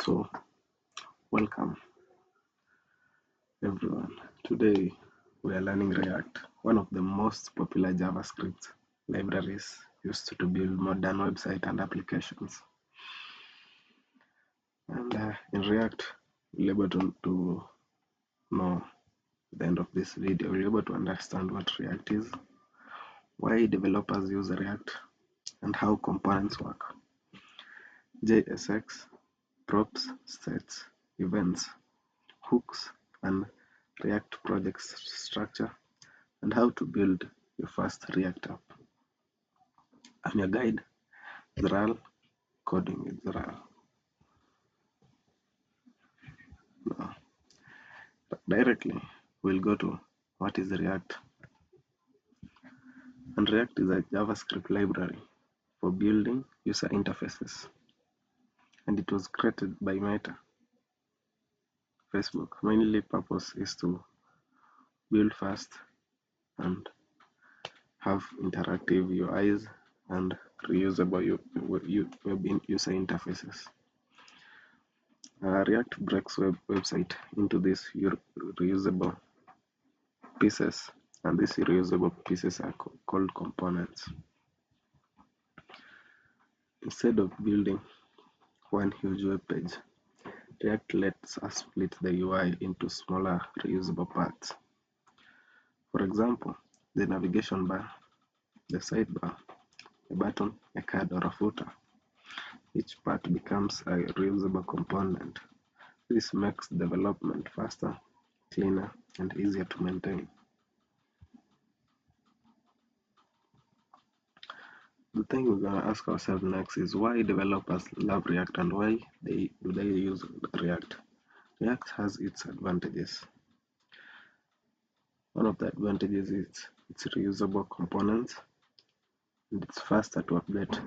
So, welcome everyone. Today we are learning React, one of the most popular JavaScript libraries used to build modern websites and applications. And in React, we'll be able to know at the end of this video, we'll be able to understand what React is, why developers use React, and how components work. JSX, props, sets, events, hooks, and React project structure, and how to build your first React app. I'm your guide, Zral, coding with Zral. Now, directly, we'll go to what is React. And React is a JavaScript library for building user interfaces. And it was created by Meta, Facebook. Mainly purpose is to build fast and have interactive UIs and reusable web user interfaces. React breaks website into these reusable pieces, and these reusable pieces are called components. Instead of building one huge web page, React lets us split the UI into smaller reusable parts. For example, the navigation bar, the sidebar, a button, a card, or a footer. Each part becomes a reusable component. This makes development faster, cleaner, and easier to maintain. The thing we're going to ask ourselves next is why developers love React and why do they use React. React has its advantages. One of the advantages is its reusable components, and it's faster to update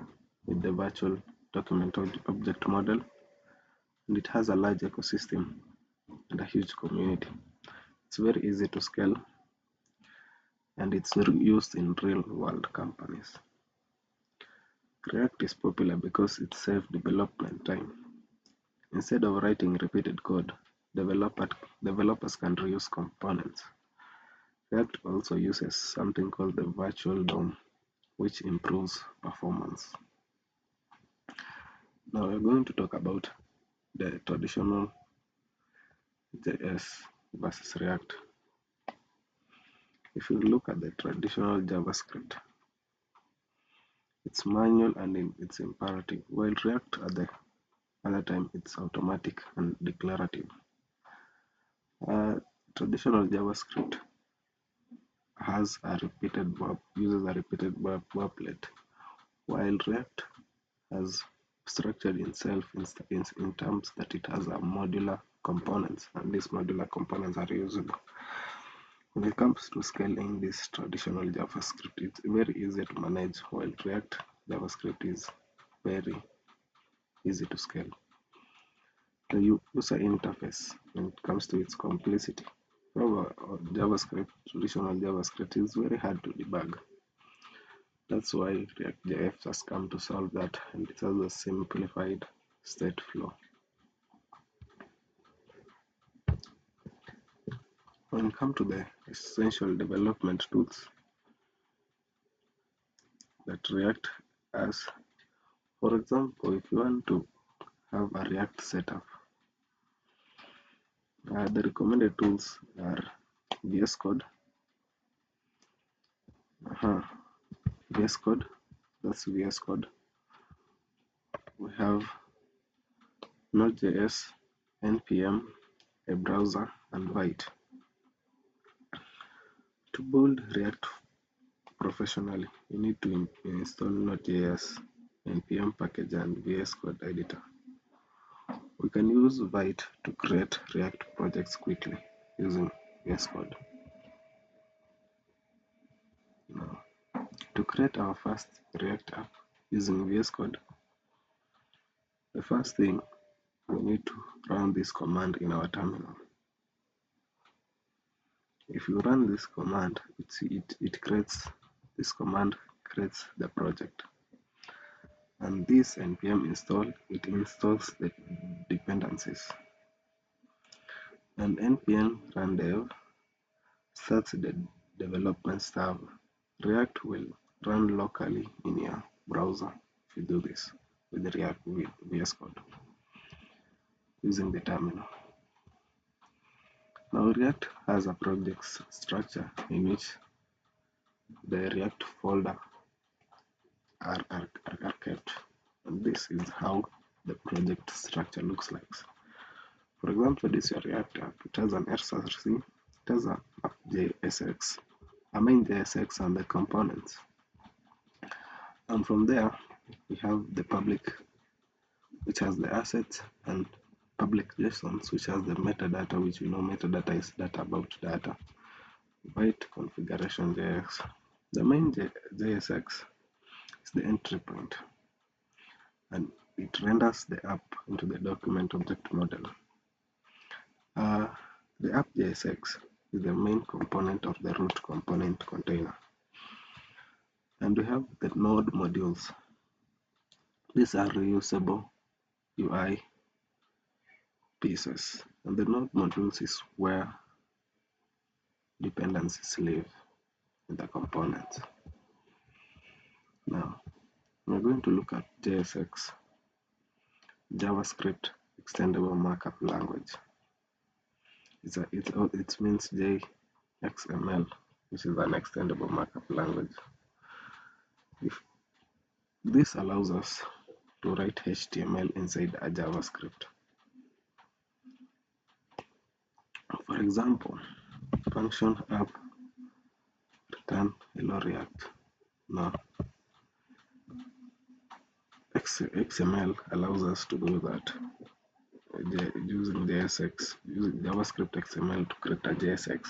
with the virtual document object model, and it has a large ecosystem and a huge community. It's very easy to scale, and it's used in real-world companies. React is popular because it saves development time. Instead of writing repeated code, developers can reuse components. React also uses something called the virtual DOM, which improves performance. Now we're going to talk about the traditional JS versus React. If you look at the traditional JavaScript, it's manual and it's imperative, while React at the other time it's automatic and declarative. Traditional JavaScript uses a repeated boilerplate, while React has structured itself in terms that it has a modular components, and these modular components are reusable. When it comes to scaling this traditional JavaScript, it's very easy to manage, while React JavaScript is very easy to scale. The user interface, when it comes to its complexity, traditional JavaScript is very hard to debug. That's why React.js has come to solve that, and it has a simplified state flow. When it comes to the essential development tools that React has, for example, if you want to have a React setup, the recommended tools are VS Code. VS Code, that's VS Code. We have Node.js, NPM, a browser, and Vite. To build React professionally, you need to install Node.js, NPM package, and VS Code editor. We can use Vite to create React projects quickly using VS Code. Now, to create our first React app using VS Code, the first thing we need to run this command in our terminal. If you run this command, this command creates the project. And this npm install, it installs the dependencies. And npm run dev sets the development stub. React will run locally in your browser if you do this with the React with VS Code using the terminal. Now React has a project structure in which the React folder are kept. And this is how the project structure looks like. For example, this is your React app. It has an SRC, it has an app.jsx, a main.jsx, and the components. And from there, we have the public, which has the assets, and public JSONs, which has the metadata, which we know metadata is data about data. Byte configuration JS. The main JSX is the entry point, and it renders the app into the document object model. The app.jsx is the main component of the root component container. And we have the node modules. These are reusable UI pieces. And the node modules is where dependencies live in the components. Now, we're going to look at JSX, JavaScript Extendable Markup Language. It means JXML, which is an extendable markup language. This allows us to write HTML inside a JavaScript. For example, function app return hello React. Now, XML allows us to do that using JSX, using JavaScript XML to create a JSX.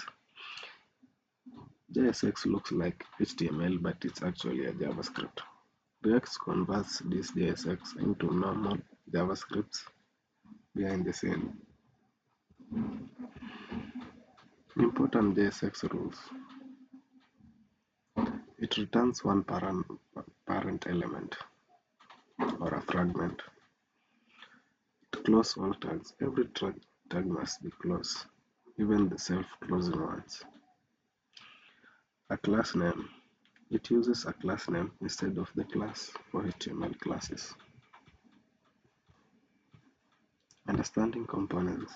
JSX looks like HTML, but it's actually a JavaScript. React converts this JSX into normal JavaScripts behind the scene. Important JSX rules. It returns one parent element or a fragment. To close all tags, every tag must be closed, even the self-closing ones. A class name. It uses a class name instead of the class for HTML classes. Understanding components.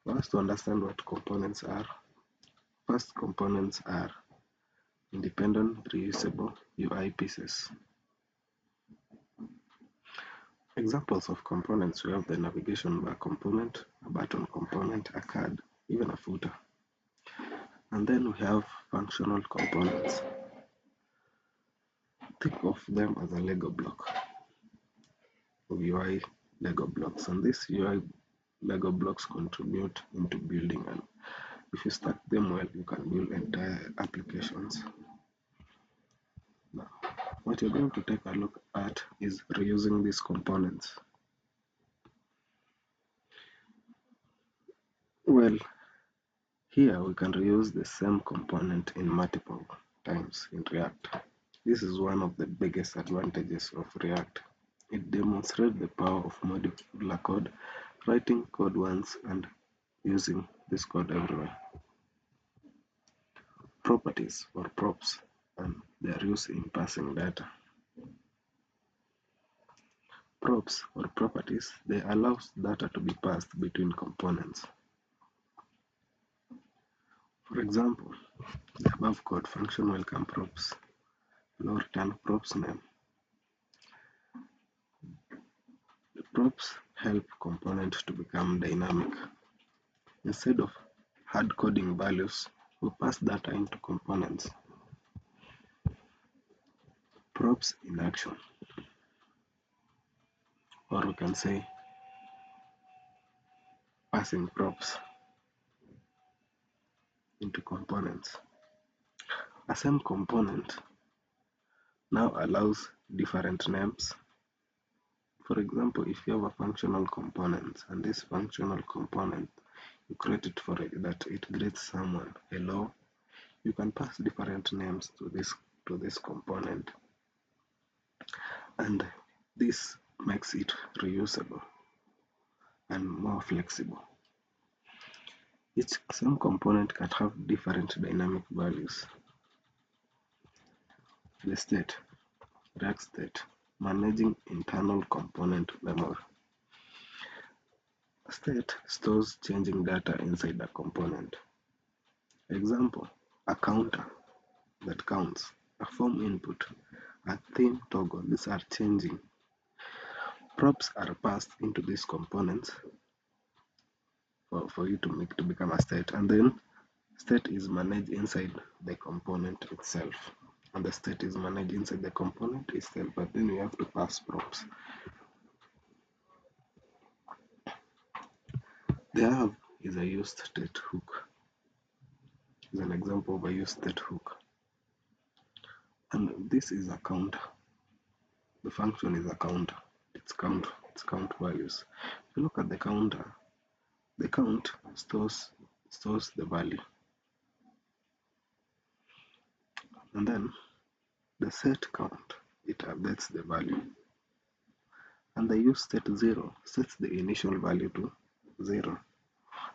For us to understand what components are, first, components are independent, reusable UI pieces. Examples of components: we have the navigation bar component, a button component, a card, even a footer. And then we have functional components. Think of them as a Lego block of UI Lego blocks, and these UI Lego blocks contribute into building, and if you stack them well, you can build entire applications. Now, what you're going to take a look at is reusing these components. Well, here we can reuse the same component in multiple times in React. This is one of the biggest advantages of React. It demonstrates the power of modular code, writing code once and using this code everywhere. Properties or props and their use in passing data. Props or properties, they allow data to be passed between components. For example, the above code function welcome props will return props name. The props help component to become dynamic. Instead of hard coding values, we pass data into components. Props in action, or we can say passing props into components. A same component now allows different names. For example, if you have a functional component and this functional component you create it for it that it greets someone hello, you can pass different names to this component. and this makes it reusable and more flexible. Each same component can have different dynamic values. The state, React state, managing internal component memory. State stores changing data inside a component. Example, a counter that counts, a form input, a theme toggle. These are changing. Props are passed into these components for you to become a state, and then state is managed inside the component itself. And the state is managed inside the component itself, but then we have to pass props. There is a use state hook. Is an example of a use state hook. And this is a counter. The function is a counter. It's count values. If you look at the counter, the count stores the value. And then the set count, it updates the value. And the use state 0 sets the initial value to 0.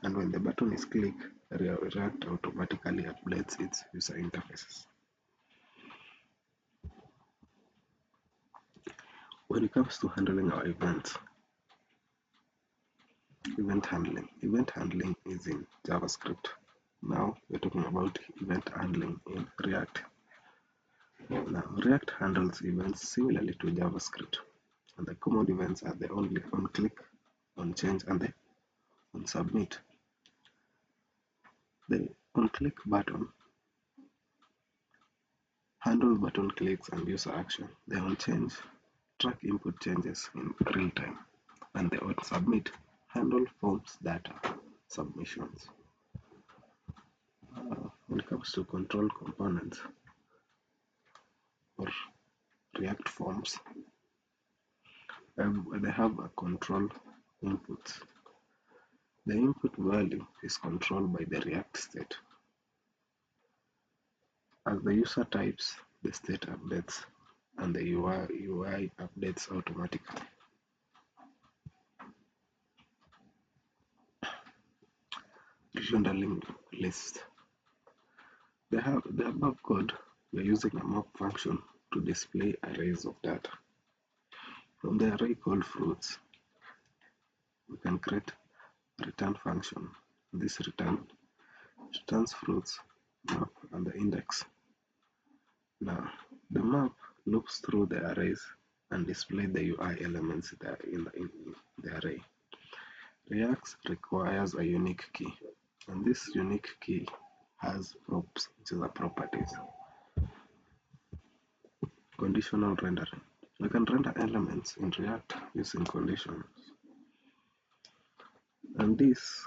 And when the button is clicked, React automatically updates its user interfaces. When it comes to handling our events, event handling is in JavaScript. Now we're talking about event handling in React. Now React handles events similarly to JavaScript, and the common events are the only on click, on change, and the on submit. The on click button handles button clicks and user action. The on change track input changes in real time, and the on submit handle forms data submissions. When it comes to control components or React forms, they have a control input. The input value is controlled by the React state. As the user types, the state updates and the UI updates automatically. Rendering list. They have the above code. We're using a map function to display arrays of data. From the array called fruits, we can create a return function. This returns fruits, map, and the index. Now, the map loops through the arrays and displays the UI elements that in the array. React requires a unique key, and this unique key has props, which is a properties. Conditional rendering. We can render elements in React using conditions, and this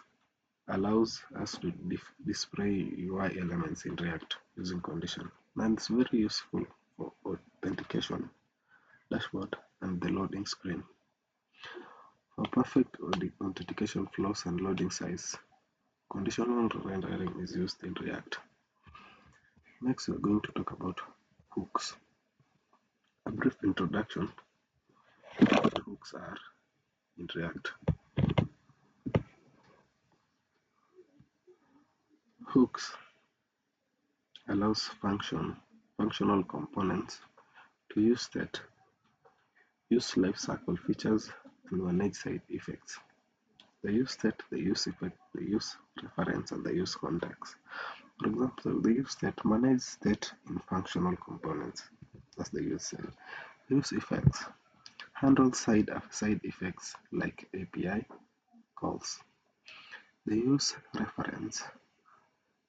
allows us to display UI elements in React using condition, and it's very useful for authentication, dashboard, and the loading screen. For perfect authentication flows and loading size, conditional rendering is used in React. Next, we're going to talk about hooks. A brief introduction to what hooks are in React. Hooks allows functional components to use lifecycle features and manage side effects. They use state, they use effect, they use reference, and they use context. For example, they use state, manage state in functional components. That's the use state. They use effects, handle side effects like API calls. They use reference,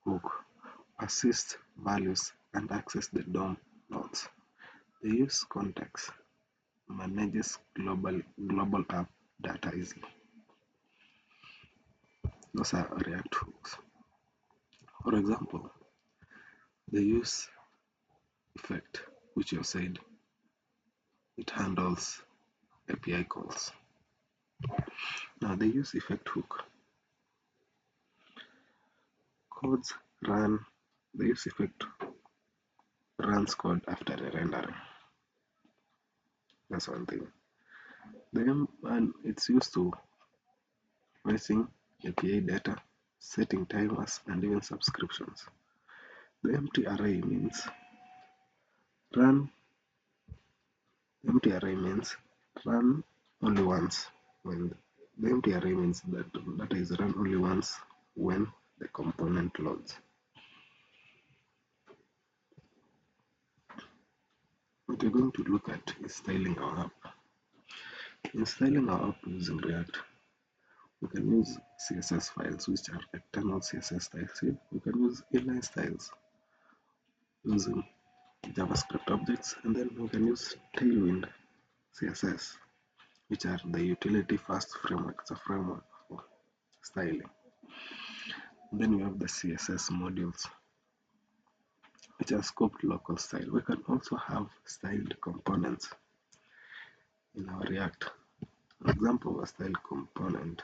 hook, persist values, and access the DOM nodes. They use context, manages global app data easily. Those are React hooks. For example, they use effect, which you said it handles API calls. Now they use effect hook. Codes run, they use effect runs code after a rendering. That's one thing. And it's used to fetching API data, setting timers, and even subscriptions. The empty array means run. Empty array means run only once. When the empty array means that data is run only once when the component loads. What we're going to look at is styling our app. In styling our app using React, we can use CSS files, which are external CSS styles. We can use inline styles using JavaScript objects, and then we can use Tailwind CSS, which are the utility fast framework. It's a framework for styling. And then we have the CSS modules, which are scoped local style. We can also have styled components in our React. An example of a styled component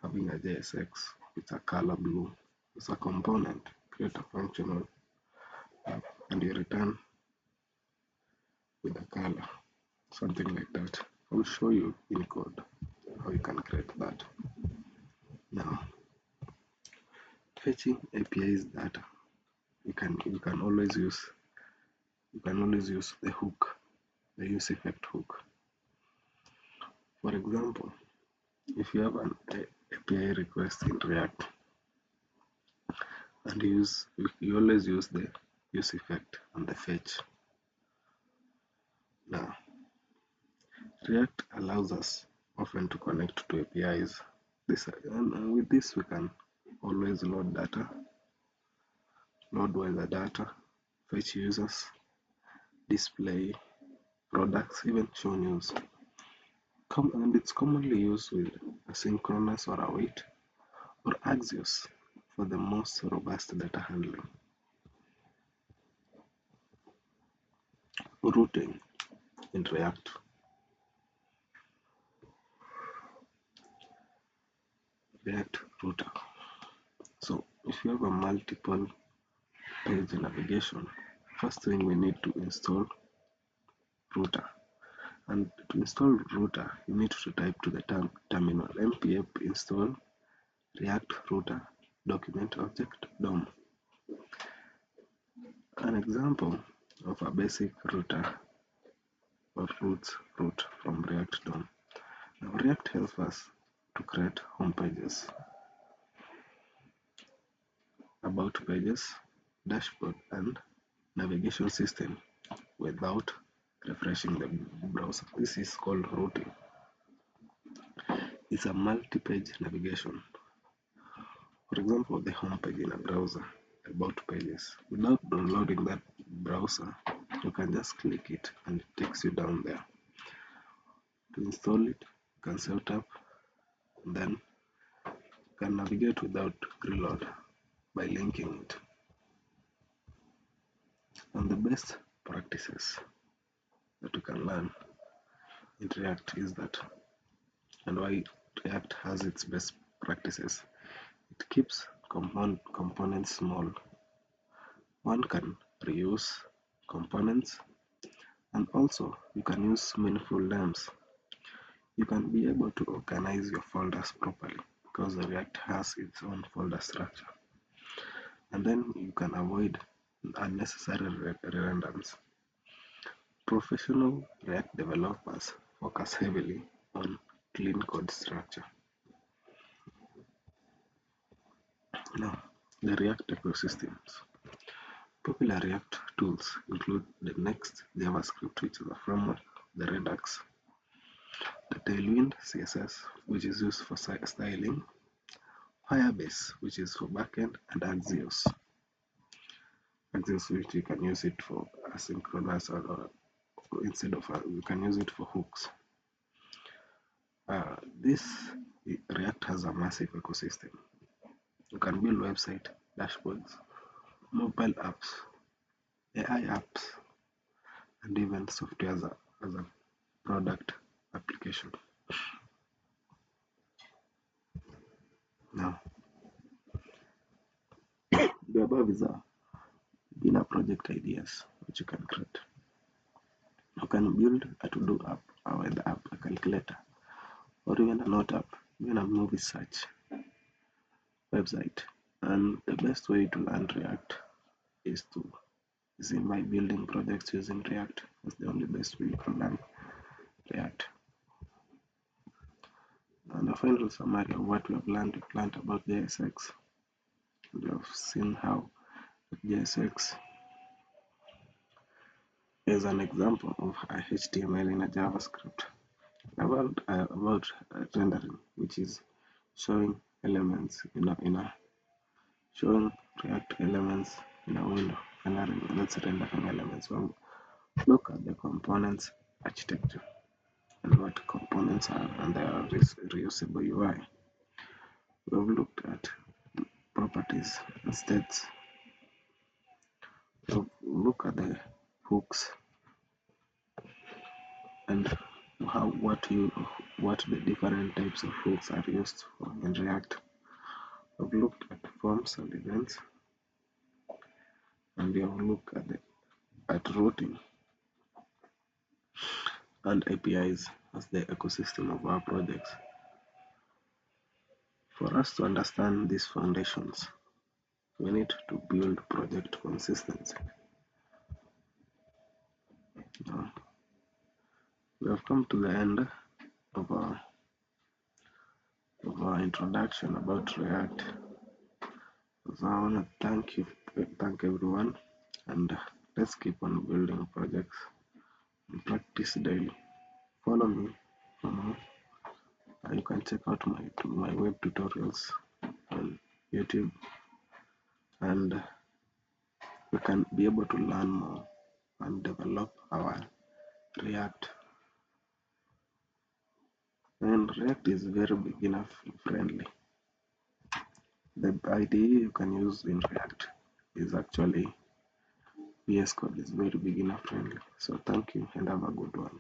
having a JSX with a color blue. It's a component, create a functional app, and you return with a color, something like that. I will show you in code how you can create that. Now, fetching APIs data, you can always use the hook, the use effect hook. For example, if you have an API request in React and you always use the use effect and the fetch. Now, React allows us often to connect to APIs. And with this, we can always load data, load weather data, fetch users, display products, even show news. And it's commonly used with asynchronous or await or Axios for the most robust data handling. Routing in React. React router. So if you have a multiple page navigation, first thing we need to install router. And to install router, you need to type to the terminal npm install react router document object DOM. An example of a basic router or route from React DOM. Now React helps us to create home pages, about pages, dashboard, and navigation system without refreshing the browser. This is called routing. It's a multi-page navigation. For example, the home page in a browser, about pages. Without downloading that browser, you can just click it and it takes you down there. To install it, you can set up, and then you can navigate without reload by linking it. And the best practices that you can learn in React is that, and why React has its best practices, it keeps components small. One can reuse components, and also you can use meaningful names. You can be able to organize your folders properly because the React has its own folder structure. And then you can avoid unnecessary redundancy. Professional React developers focus heavily on clean code structure. Now, the React ecosystems. Popular React tools include the Next JavaScript, which is a framework, the Redux, the Tailwind CSS, which is used for styling, Firebase, which is for backend, and Axios. Axios, which you can use it for asynchronous or instead of you can use it for hooks. This React has a massive ecosystem. You can build website, dashboards, mobile apps, AI apps, and even software as a product application. Now, the above is a beginner project ideas which you can create. You can build a to-do app, a web app, a calculator, or even a note app, even a movie search website. And the best way to learn React is to is in by building projects using React. That's the only best way you can learn React. And a final summary of what we have learned about JSX. We have seen how JSX is an example of a HTML in a JavaScript. About rendering, which is showing elements in a showing React elements in a window. Let's rendering elements. Well, look at the components architecture and what components are and their reusable UI. We've looked at properties and states. We'll look at the hooks and what the different types of hooks are used for in React. We've looked at forms and events, and we have looked at routing and APIs as the ecosystem of our projects. For us to understand these foundations, we need to build project consistency. Now, we have come to the end of our introduction about React. So I want to thank everyone, and let's keep on building projects and practice daily. Follow me for more. You can check out my web tutorials on YouTube, and we can be able to learn more and develop our React. And React is very beginner friendly. The IDE you can use in React is actually VS Code is very beginner friendly. So thank you and have a good one.